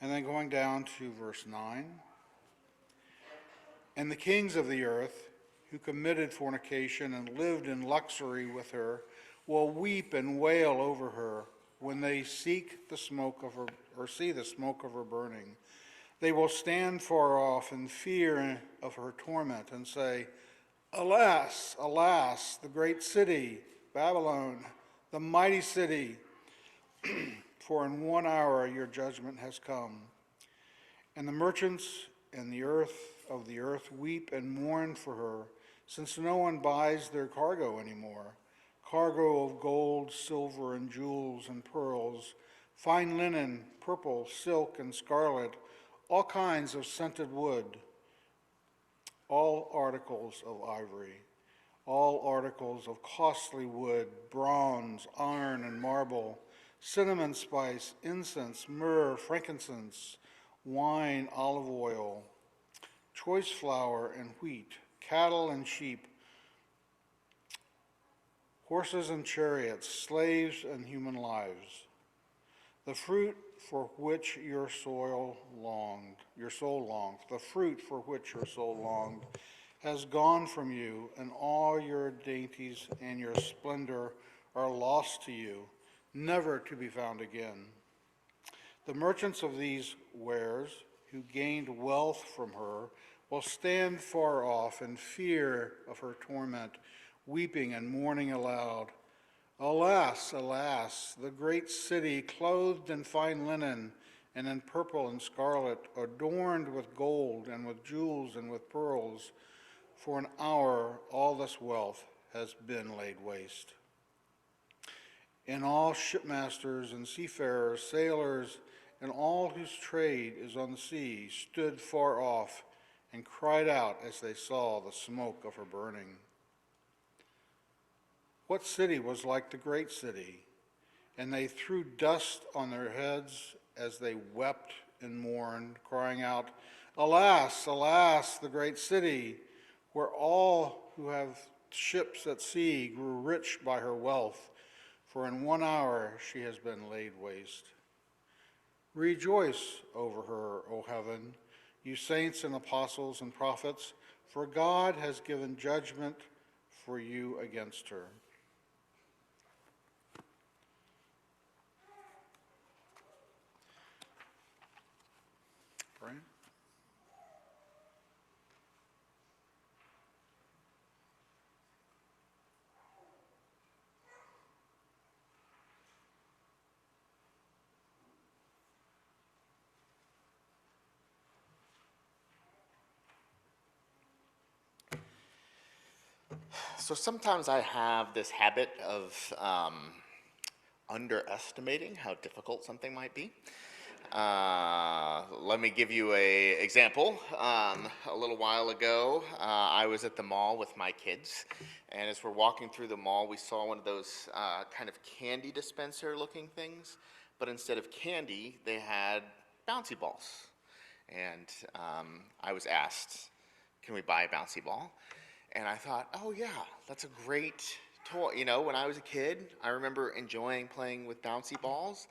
And then going down to verse 9. And the kings of the earth, who committed fornication and lived in luxury with her, will weep and wail over her when they seek the smoke of her, or see the smoke of her burning. They will stand far off in fear of her torment and say, Alas, alas, the great city, Babylon, the mighty city, for in 1 hour your judgment has come. And the merchants and the earth weep and mourn for her, since no one buys their cargo anymore. Cargo of gold, silver, and jewels and pearls, fine linen, purple, silk, and scarlet, all kinds of scented wood, all articles of ivory, all articles of costly wood, bronze, iron, and marble, cinnamon spice, incense, myrrh, frankincense, wine, olive oil, choice flour and wheat, cattle and sheep, horses and chariots, slaves and human lives. The fruit for which your soul longed, the fruit for which your soul longed, has gone from you, and all your dainties and your splendor are lost to you, never to be found again. The merchants of these wares, who gained wealth from her, will stand far off in fear of her torment, weeping and mourning aloud. Alas, alas, the great city, clothed in fine linen and in purple and scarlet, adorned with gold and with jewels and with pearls. For an hour all this wealth has been laid waste. And all shipmasters and seafarers, sailors, and all whose trade is on the sea stood far off and cried out as they saw the smoke of her burning. What city was like the great city? And they threw dust on their heads as they wept and mourned, crying out, Alas, alas, the great city, where all who have ships at sea grew rich by her wealth, for in 1 hour she has been laid waste. Rejoice over her, O heaven, you saints and apostles and prophets, for God has given judgment for you against her. Brian? So sometimes I have this habit of underestimating how difficult something might be. Let me give you an example. A little while ago, I was at the mall with my kids, and as we're walking through the mall, we saw one of those kind of candy dispenser looking things, but instead of candy, they had bouncy balls. And I was asked, can we buy a bouncy ball? And I thought, oh yeah, that's a great toy. You know, when I was a kid, I remember enjoying playing with bouncy balls.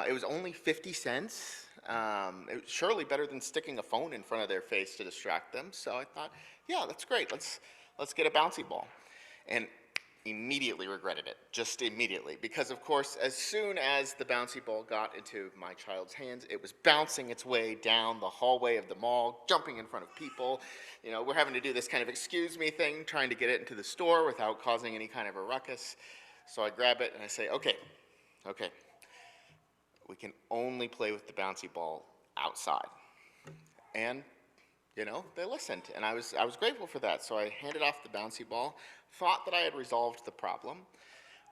It was only 50 cents. It was surely better than sticking a phone in front of their face to distract them. So I thought, yeah, that's great. Let's get a bouncy ball. And immediately regretted it, just immediately. Because of course, as soon as the bouncy ball got into my child's hands, it was bouncing its way down the hallway of the mall, jumping in front of people. You know, we're having to do this kind of excuse me thing, trying to get it into the store without causing any kind of a ruckus. So I grab it and I say, okay, we can only play with the bouncy ball outside. And you know, they listened, and I was grateful for that. So I handed off the bouncy ball, thought that I had resolved the problem.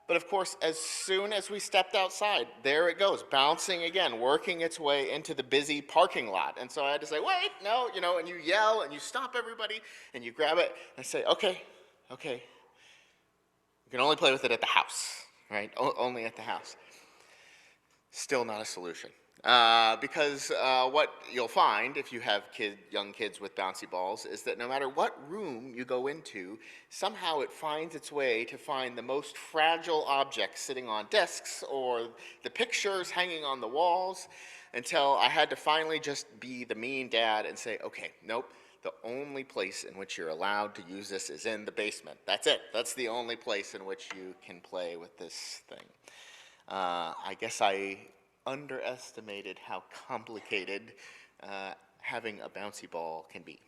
But of course, as soon as we stepped outside, there it goes, bouncing again, working its way into the busy parking lot. And so I had to say, wait, no, you know, and you yell, and you stop everybody, and you grab it, and say, okay, we can only play with it at the house, right? Only at the house. Still not a solution. Because what you'll find if you have young kids with bouncy balls is that no matter what room you go into, somehow it finds its way to find the most fragile objects sitting on desks or the pictures hanging on the walls, until I had to finally just be the mean dad and say, okay, nope, the only place in which you're allowed to use this is in the basement. That's it. That's the only place in which you can play with this thing. I guess I underestimated how complicated having a bouncy ball can be.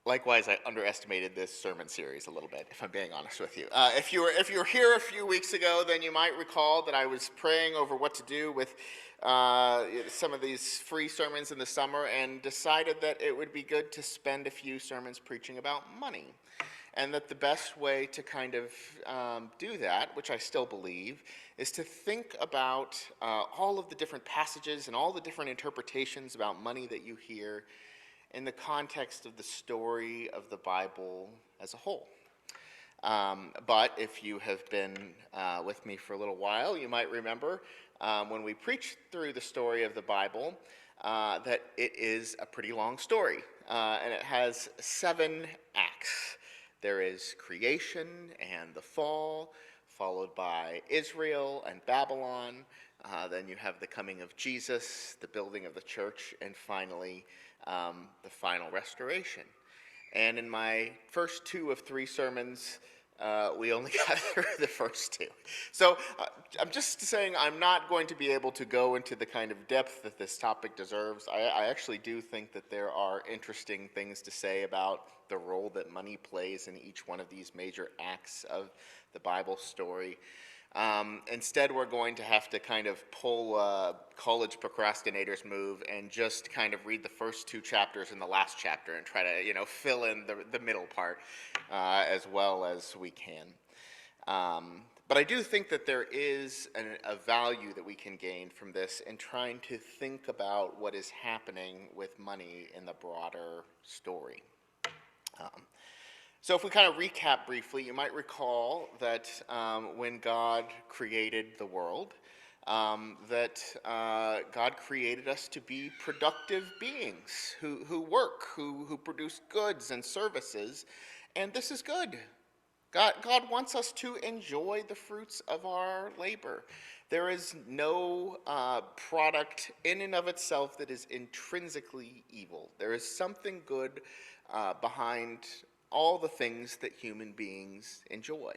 Likewise, I underestimated this sermon series a little bit, if I'm being honest with you. If you were here a few weeks ago, then you might recall that I was praying over what to do with some of these free sermons in the summer, and decided that it would be good to spend a few sermons preaching about money. And that the best way to kind of do that, which I still believe, is to think about all of the different passages and all the different interpretations about money that you hear in the context of the story of the Bible as a whole. But if you have been with me for a little while, you might remember when we preached through the story of the Bible that it is a pretty long story, and it has 7 acts. There is creation and the fall, followed by Israel and Babylon. Then you have the coming of Jesus, the building of the church, and finally the final restoration. And in my first 2 of 3 sermons, we only got through the first 2. So I'm just saying I'm not going to be able to go into the kind of depth that this topic deserves. I actually do think that there are interesting things to say about the role that money plays in each one of these major acts of the Bible story. Instead, we're going to have to kind of pull a college procrastinators move and just kind of read the first 2 chapters and the last chapter and try to, fill in the middle part as well as we can. But I do think that there is a value that we can gain from this in trying to think about what is happening with money in the broader story. So if we kind of recap briefly, you might recall that when God created the world, that God created us to be productive beings who work, who produce goods and services, and this is good. God wants us to enjoy the fruits of our labor. There is no product in and of itself that is intrinsically evil. There is something good behind all the things that human beings enjoy.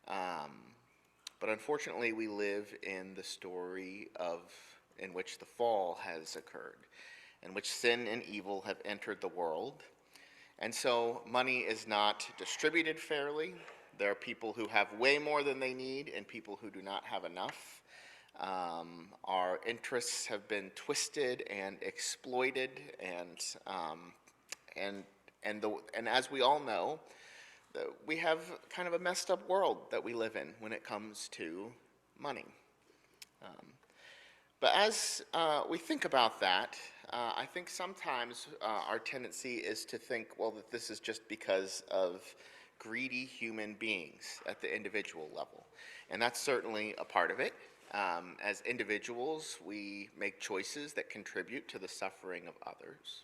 But unfortunately, we live in the story in which the fall has occurred, in which sin and evil have entered the world. And so money is not distributed fairly. There are people who have way more than they need and people who do not have enough. Our interests have been twisted and exploited, and as we all know, we have kind of a messed up world that we live in when it comes to money. But as we think about that, I think sometimes our tendency is to think, well, that this is just because of greedy human beings at the individual level. And that's certainly a part of it. As individuals, we make choices that contribute to the suffering of others.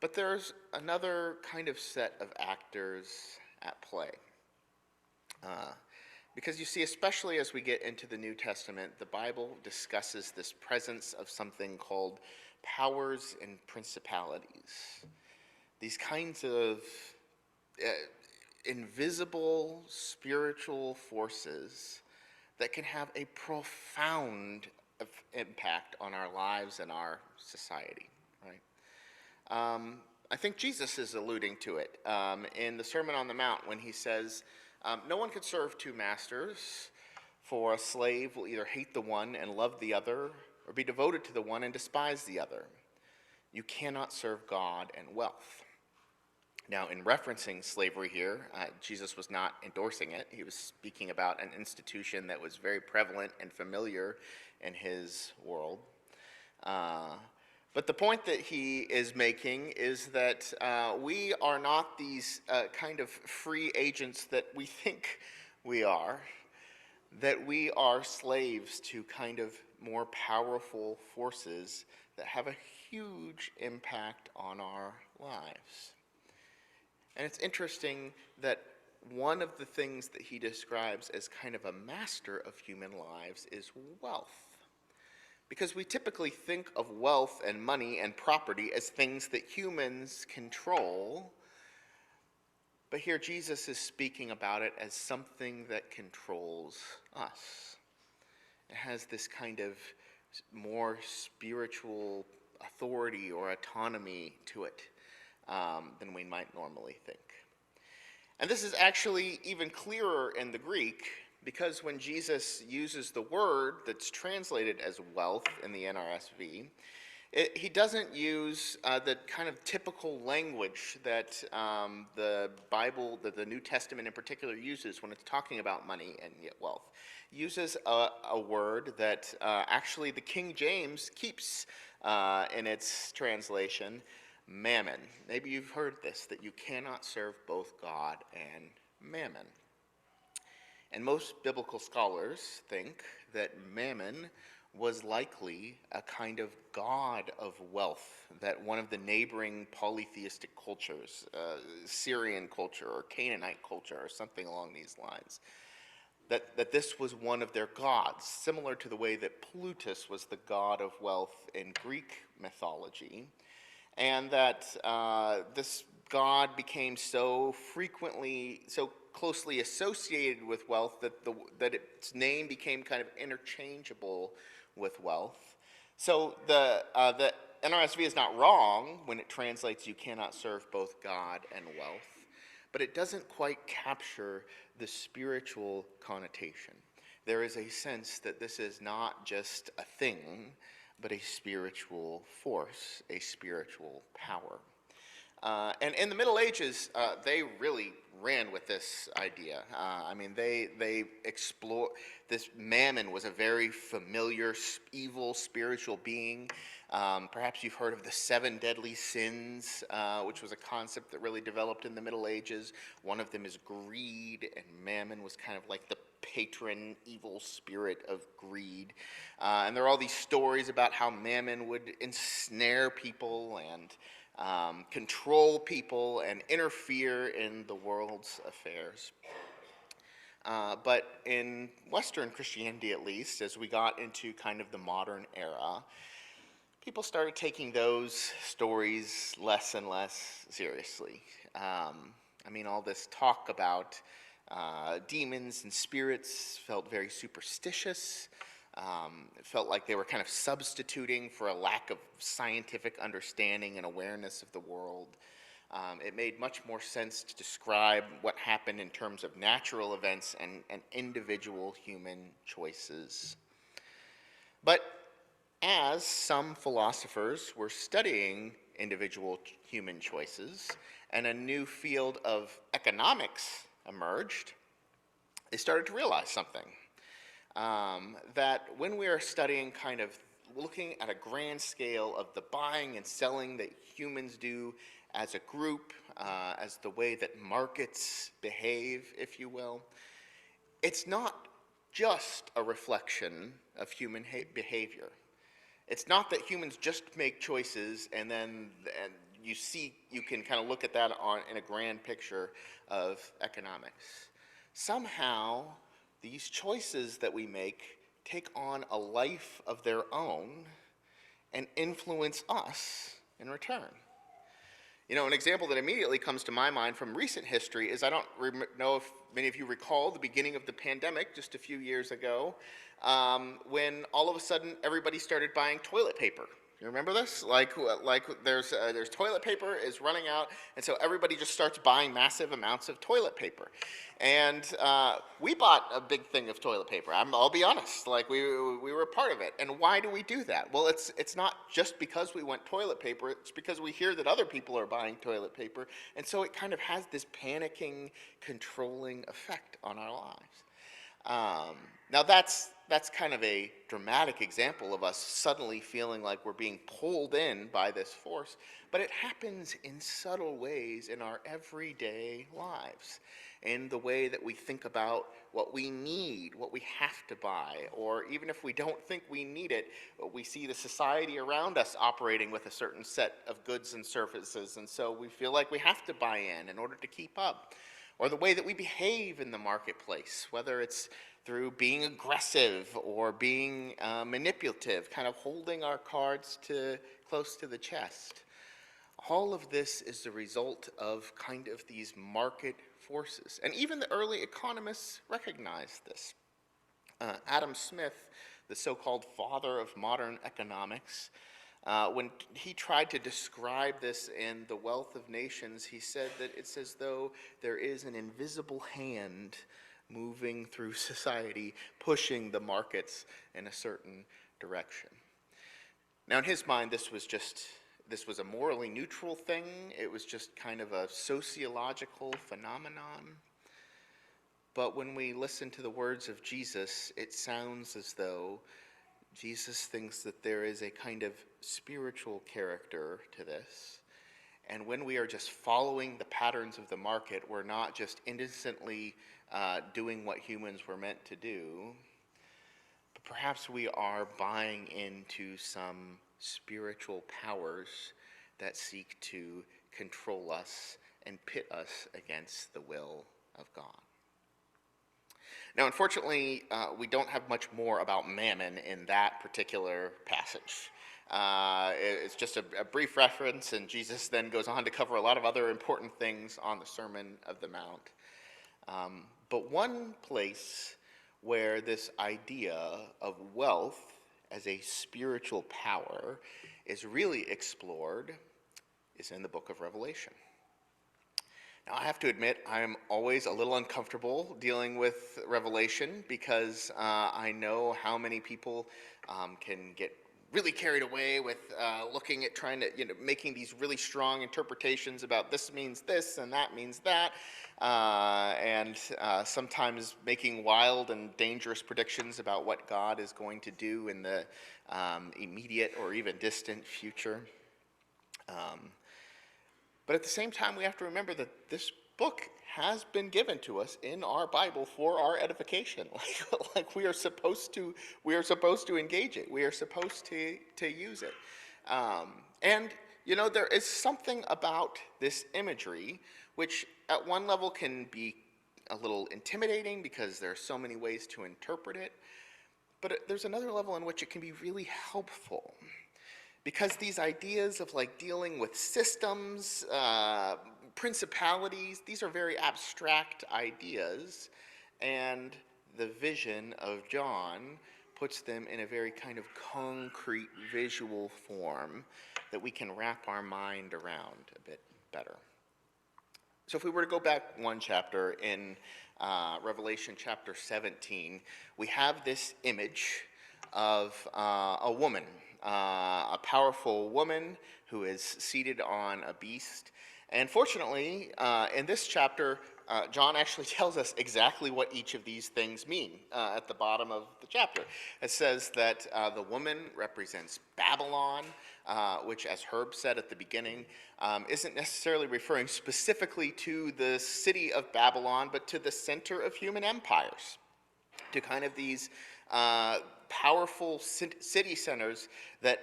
But there's another kind of set of actors at play. Because you see, especially as we get into the New Testament, the Bible discusses this presence of something called powers and principalities. These kinds of invisible spiritual forces that can have a profound impact on our lives and our society, right? I think Jesus is alluding to it in the Sermon on the Mount when he says, no one could serve 2 masters, for a slave will either hate the one and love the other, or be devoted to the one and despise the other. You cannot serve God and wealth. Now, in referencing slavery here, Jesus was not endorsing it. He was speaking about an institution that was very prevalent and familiar in his world. But the point that he is making is that we are not these kind of free agents that we think we are. that we are slaves to kind of more powerful forces that have a huge impact on our lives. And it's interesting that one of the things that he describes as kind of a master of human lives is wealth. Because we typically think of wealth and money and property as things that humans control. But here Jesus is speaking about it as something that controls us. It has this kind of more spiritual authority or autonomy to it than we might normally think. And this is actually even clearer in the Greek, because when Jesus uses the word that's translated as wealth in the NRSV, he doesn't use the kind of typical language that the Bible, that the New Testament in particular uses when it's talking about money and yet wealth. He uses a word that actually the King James keeps in its translation, mammon. Maybe you've heard this, that you cannot serve both God and mammon. And most biblical scholars think that mammon was likely a kind of god of wealth that one of the neighboring polytheistic cultures, Syrian culture or Canaanite culture or something along these lines, that this was one of their gods, similar to the way that Plutus was the god of wealth in Greek mythology, and that this god became so closely associated with wealth that its name became kind of interchangeable with wealth. So the NRSV is not wrong when it translates "you cannot serve both God and wealth," but it doesn't quite capture the spiritual connotation. There is a sense that this is not just a thing, but a spiritual force, a spiritual power. And in the Middle Ages, they really ran with this idea. They explore this. Mammon was a very familiar, evil spiritual being. Perhaps you've heard of the 7 deadly sins, which was a concept that really developed in the Middle Ages. One of them is greed, and mammon was kind of like the patron evil spirit of greed. And there are all these stories about how mammon would ensnare people and control people and interfere in the world's affairs. But in Western Christianity, at least, as we got into kind of the modern era, people started taking those stories less and less seriously. All this talk about demons and spirits felt very superstitious. It felt like they were kind of substituting for a lack of scientific understanding and awareness of the world. It made much more sense to describe what happened in terms of natural events and individual human choices. But as some philosophers were studying individual human choices and a new field of economics emerged, they started to realize something. That when we are studying, kind of looking at a grand scale of the buying and selling that humans do as a group, as the way that markets behave, if you will, it's not just a reflection of human behavior. It's not that humans just make choices and you can kind of look at that in a grand picture of economics. Somehow, these choices that we make take on a life of their own and influence us in return. An example that immediately comes to my mind from recent history is, I don't know if many of you recall the beginning of the pandemic just a few years ago, when all of a sudden everybody started buying toilet paper. You remember this? Like there's toilet paper is running out, and so everybody just starts buying massive amounts of toilet paper. And we bought a big thing of toilet paper. I'll be honest, we were a part of it. And why do we do that? Well, it's not just because we want toilet paper. It's because we hear that other people are buying toilet paper, and so it kind of has this panicking, controlling effect on our lives. Now that's that's kind of a dramatic example of us suddenly feeling like we're being pulled in by this force, but it happens in subtle ways in our everyday lives, in the way that we think about what we need, what we have to buy, or even if we don't think we need it, we see the society around us operating with a certain set of goods and services, and so we feel like we have to buy in order to keep up. Or the way that we behave in the marketplace, whether it's through being aggressive or being manipulative, kind of holding our cards close to the chest. All of this is the result of kind of these market forces. And even the early economists recognized this. Adam Smith, the so-called father of modern economics, when he tried to describe this in The Wealth of Nations, he said that it's as though there is an invisible hand moving through society, pushing the markets in a certain direction. Now, in his mind, this was a morally neutral thing. It was just kind of a sociological phenomenon. But when we listen to the words of Jesus, it sounds as though Jesus thinks that there is a kind of spiritual character to this. And when we are just following the patterns of the market, we're not just innocently doing what humans were meant to do, but perhaps we are buying into some spiritual powers that seek to control us and pit us against the will of God. Now, unfortunately, we don't have much more about Mammon in that particular passage. It's just a brief reference, and Jesus then goes on to cover a lot of other important things on the Sermon of the Mount. But one place where this idea of wealth as a spiritual power is really explored is in the book of Revelation. Now, I have to admit, I'm always a little uncomfortable dealing with Revelation because I know how many people can get really carried away with looking at trying to, making these really strong interpretations about this means this and that means that, and sometimes making wild and dangerous predictions about what God is going to do in the immediate or even distant future. But at the same time, we have to remember that this book has been given to us in our Bible for our edification. Like we are supposed to engage it. We are supposed to use it. And there is something about this imagery which at one level can be a little intimidating because there are so many ways to interpret it. But there's another level in which it can be really helpful. Because these ideas of dealing with systems, principalities, these are very abstract ideas, and the vision of John puts them in a very kind of concrete visual form that we can wrap our mind around a bit better. So if we were to go back one chapter in Revelation chapter 17, we have this image of a woman, a powerful woman who is seated on a beast. And fortunately, in this chapter, John actually tells us exactly what each of these things mean at the bottom of the chapter. It says that the woman represents Babylon, which, as Herb said at the beginning, isn't necessarily referring specifically to the city of Babylon, but to the center of human empires, to kind of these powerful city centers that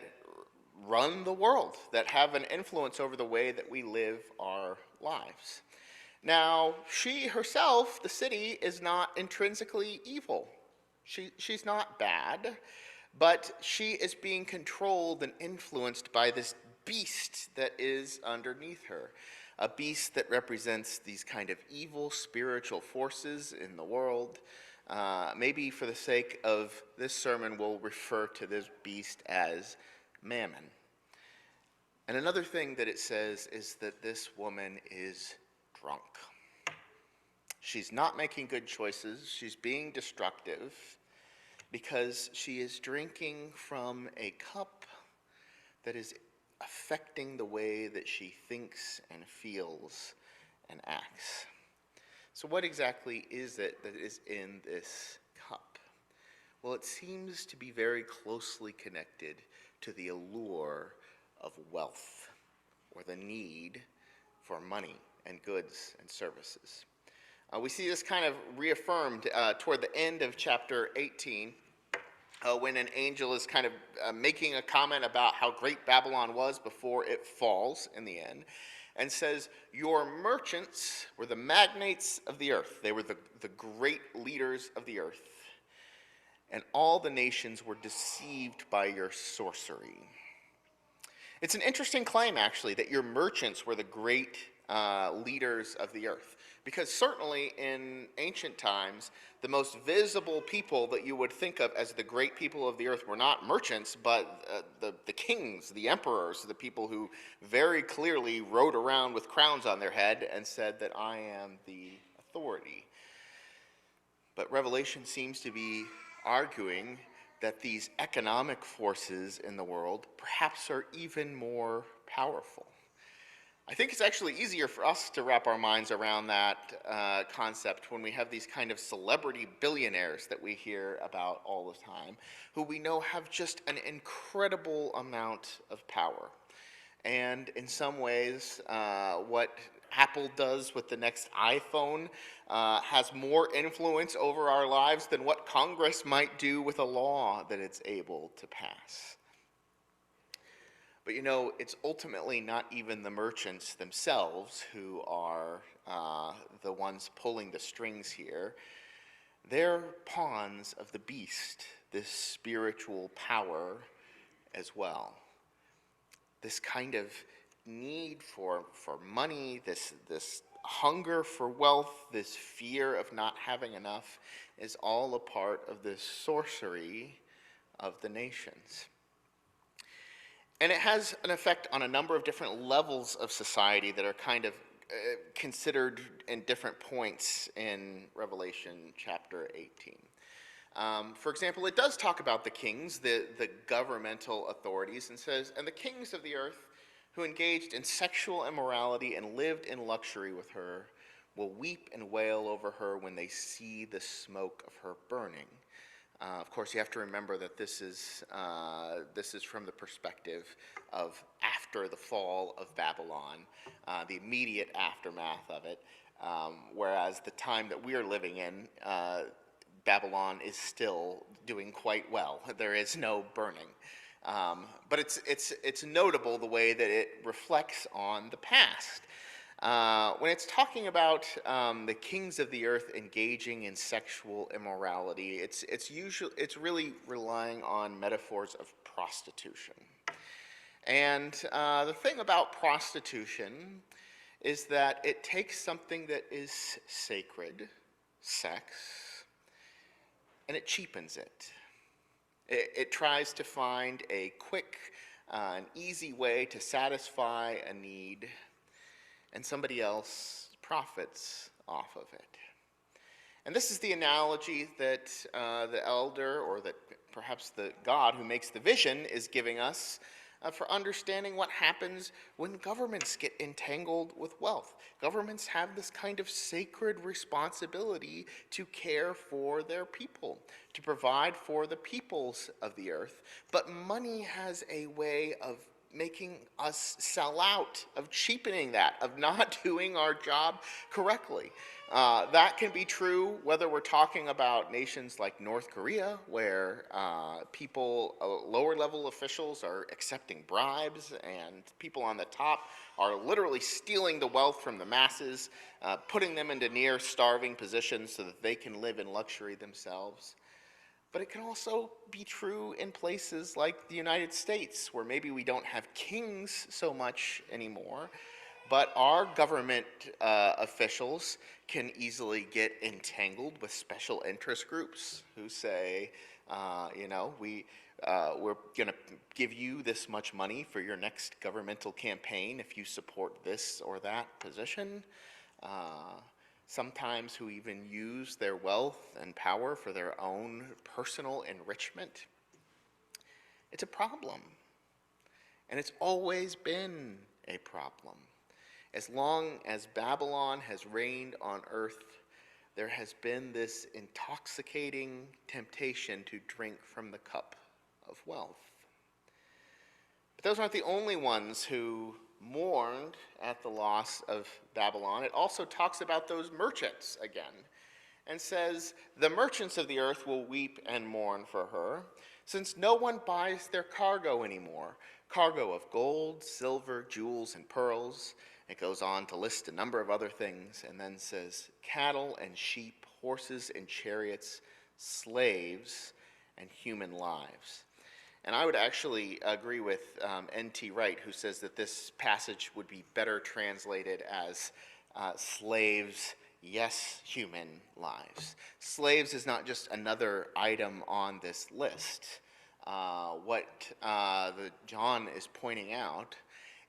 run the world, that have an influence over the way that we live our lives. Now, she herself, the city, is not intrinsically evil. She's not bad, but she is being controlled and influenced by this beast that is underneath her, a beast that represents these kind of evil spiritual forces in the world. Maybe for the sake of this sermon, we'll refer to this beast as Mammon. And another thing that it says is that this woman is drunk. She's not making good choices. She's being destructive because she is drinking from a cup that is affecting the way that she thinks and feels and acts. So what exactly is it that is in this cup? Well, it seems to be very closely connected to the allure of wealth, or the need for money and goods and services. We see this kind of reaffirmed toward the end of chapter 18, when an angel is kind of making a comment about how great Babylon was before it falls in the end, and says, your merchants were the magnates of the earth. They were the great leaders of the earth. And all the nations were deceived by your sorcery. It's an interesting claim, actually, that your merchants were the great leaders of the earth. Because certainly in ancient times, the most visible people that you would think of as the great people of the earth were not merchants, but the kings, the emperors, the people who very clearly rode around with crowns on their head and said that I am the authority. But Revelation seems to be arguing that these economic forces in the world perhaps are even more powerful. I think it's actually easier for us to wrap our minds around that concept when we have these kind of celebrity billionaires that we hear about all the time, who we know have just an incredible amount of power. And in some ways, what Apple does with the next iPhone has more influence over our lives than what Congress might do with a law that it's able to pass. But you know, it's ultimately not even the merchants themselves who are the ones pulling the strings here. They're pawns of the beast, this spiritual power as well. This kind of need for money, this hunger for wealth, this fear of not having enough is all a part of this sorcery of the nations. And it has an effect on a number of different levels of society that are kind of considered in different points in Revelation chapter 18. For example, it does talk about the kings, the governmental authorities, and says, and the kings of the earth who engaged in sexual immorality and lived in luxury with her will weep and wail over her when they see the smoke of her burning. Of course, you have to remember that this is from the perspective of after the fall of Babylon, the immediate aftermath of it, whereas the time that we are living in, Babylon is still doing quite well. There is no burning. But it's notable the way that it reflects on the past. When it's talking about the kings of the earth engaging in sexual immorality, it's really relying on metaphors of prostitution. And the thing about prostitution is that it takes something that is sacred, sex, and it cheapens it. It tries to find a quick, an easy way to satisfy a need, and somebody else profits off of it. And this is the analogy that the elder, or that perhaps the God who makes the vision, is giving us for understanding what happens when governments get entangled with wealth. Governments have this kind of sacred responsibility to care for their people, to provide for the peoples of the earth. But money has a way of making us sell out, of cheapening that, of not doing our job correctly. That can be true whether we're talking about nations like North Korea, where people, lower level officials, are accepting bribes, and people on the top are literally stealing the wealth from the masses, putting them into near starving positions so that they can live in luxury themselves. But it can also be true in places like the United States, where maybe we don't have kings so much anymore, but our government officials can easily get entangled with special interest groups who say, we're going to give you this much money for your next governmental campaign if you support this or that position. Sometimes who even use their wealth and power for their own personal enrichment. It's a problem. And it's always been a problem. As long as Babylon has reigned on earth, there has been this intoxicating temptation to drink from the cup of wealth. But those aren't the only ones who mourned at the loss of Babylon. It also talks about those merchants again and says, "The merchants of the earth will weep and mourn for her, since no one buys their cargo anymore, cargo of gold, silver, jewels, and pearls." It goes on to list a number of other things and then says, "Cattle and sheep, horses and chariots, slaves, and human lives." And I would actually agree with N.T. Wright, who says that this passage would be better translated as slaves, yes, human lives. Slaves is not just another item on this list. What John is pointing out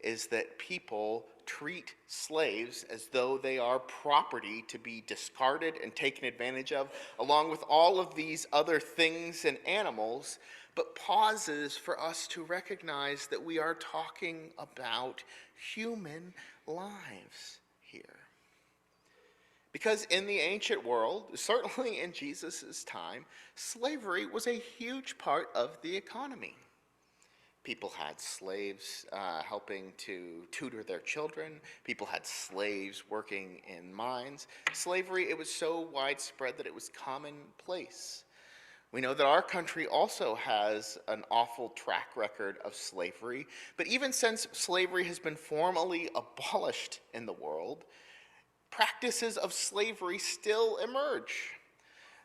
is that people treat slaves as though they are property to be discarded and taken advantage of, along with all of these other things and animals, but pauses for us to recognize that we are talking about human lives here. Because in the ancient world, certainly in Jesus' time, slavery was a huge part of the economy. People had slaves helping to tutor their children. People had slaves working in mines. Slavery, it was so widespread that it was commonplace. We know that our country also has an awful track record of slavery, but even since slavery has been formally abolished in the world, practices of slavery still emerge.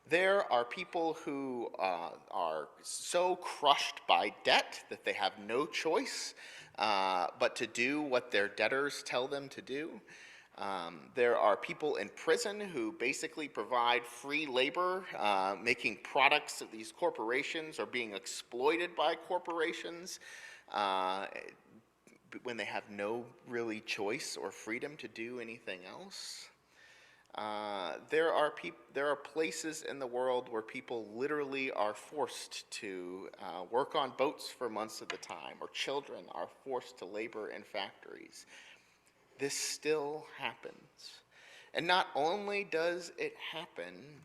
There are people who are so crushed by debt that they have no choice but to do what their debtors tell them to do. There are people in prison who basically provide free labor, making products of these corporations or being exploited by corporations when they have no really choice or freedom to do anything else. There are places in the world where people literally are forced to work on boats for months at a time, or children are forced to labor in factories. This still happens. And not only does it happen,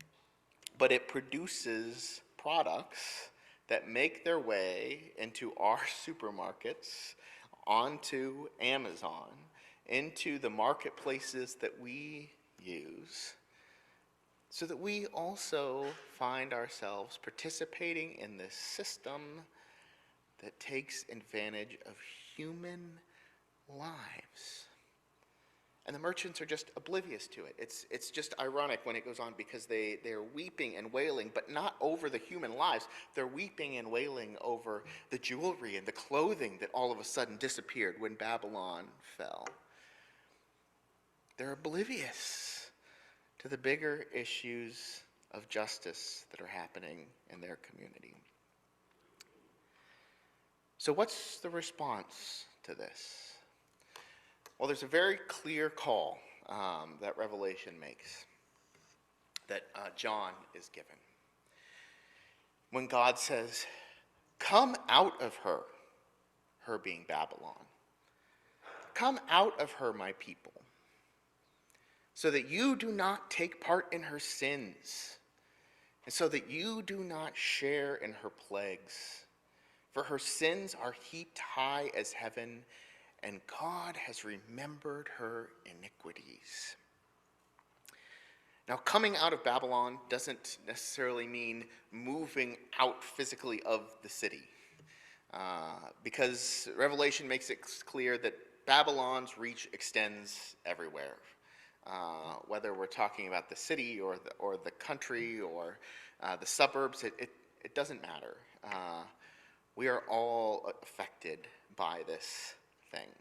but it produces products that make their way into our supermarkets, onto Amazon, into the marketplaces that we use, so that we also find ourselves participating in this system that takes advantage of human lives. And the merchants are just oblivious to it. It's just ironic when it goes on, because they're weeping and wailing, but not over the human lives. They're weeping and wailing over the jewelry and the clothing that all of a sudden disappeared when Babylon fell. They're oblivious to the bigger issues of justice that are happening in their community. So what's the response to this? Well, there's a very clear call that Revelation makes, that John is given. When God says, "Come out of her," her being Babylon, "come out of her, my people, so that you do not take part in her sins, and so that you do not share in her plagues. For her sins are heaped high as heaven, and God has remembered her iniquities." Now, coming out of Babylon doesn't necessarily mean moving out physically of the city, because Revelation makes it clear that Babylon's reach extends everywhere. Whether we're talking about the city or the country or the suburbs, it doesn't matter. We are all affected by this thing.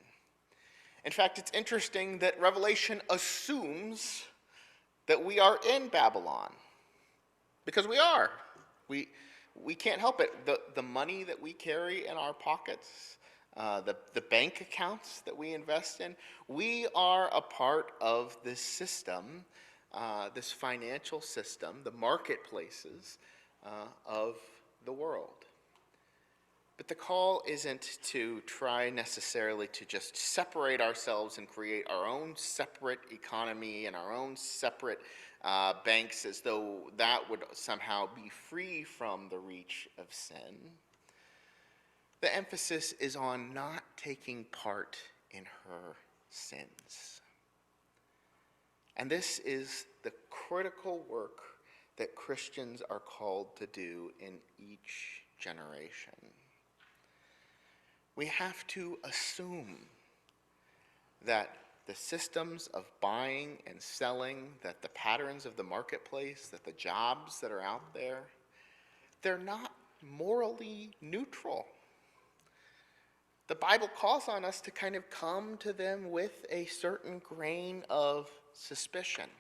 In fact, it's interesting that Revelation assumes that we are in Babylon, because we are. We can't help it. The money that we carry in our pockets, the bank accounts that we invest in, we are a part of this system, this financial system, the marketplaces of the world. But the call isn't to try necessarily to just separate ourselves and create our own separate economy and our own separate banks as though that would somehow be free from the reach of sin. The emphasis is on not taking part in her sins. And this is the critical work that Christians are called to do in each generation. We have to assume that the systems of buying and selling, that the patterns of the marketplace, that the jobs that are out there, they're not morally neutral. The Bible calls on us to kind of come to them with a certain grain of suspicion,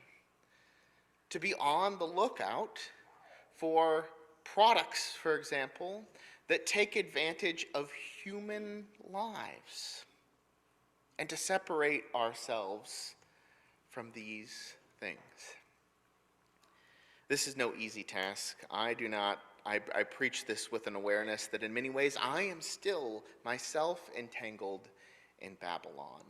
to be on the lookout for products, for example, that take advantage of human lives, and to separate ourselves from these things. This is no easy task. I preach this with an awareness that in many ways I am still myself entangled in Babylon.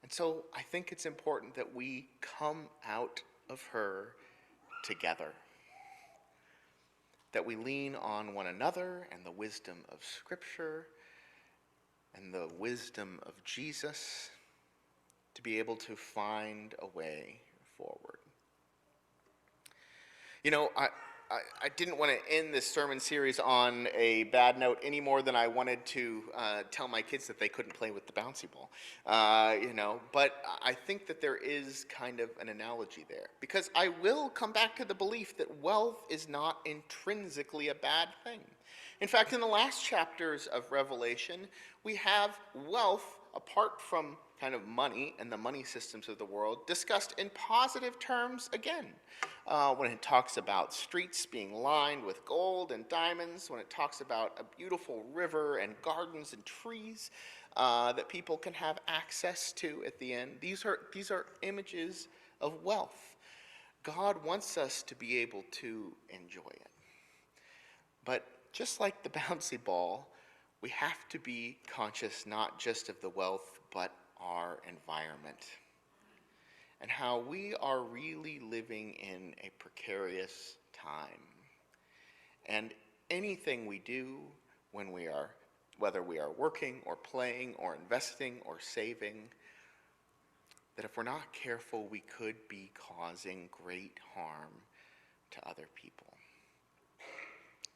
And so I think it's important that we come out of her together, that we lean on one another and the wisdom of Scripture and the wisdom of Jesus to be able to find a way forward. You know, I didn't want to end this sermon series on a bad note any more than I wanted to tell my kids that they couldn't play with the bouncy ball. But I think that there is kind of an analogy there. Because I will come back to the belief that wealth is not intrinsically a bad thing. In fact, in the last chapters of Revelation, we have wealth, apart from kind of money and the money systems of the world, discussed in positive terms again. When it talks about streets being lined with gold and diamonds, when it talks about a beautiful river and gardens and trees that people can have access to at the end. These are images of wealth. God wants us to be able to enjoy it. But just like the bouncy ball, we have to be conscious not just of the wealth, but our environment, and how we are really living in a precarious time. And anything we do whether we are working or playing or investing or saving, that if we're not careful, we could be causing great harm to other people.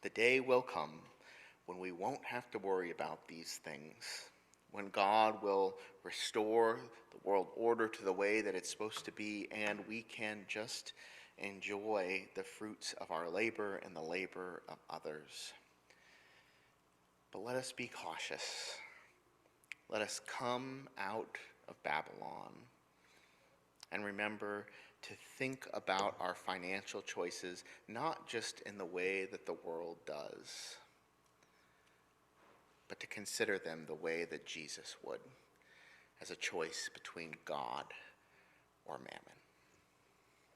The day will come when we won't have to worry about these things, when God will restore the world order to the way that it's supposed to be, and we can just enjoy the fruits of our labor and the labor of others. But let us be cautious. Let us come out of Babylon and remember to think about our financial choices, not just in the way that the world does, but to consider them the way that Jesus would, as a choice between God or Mammon.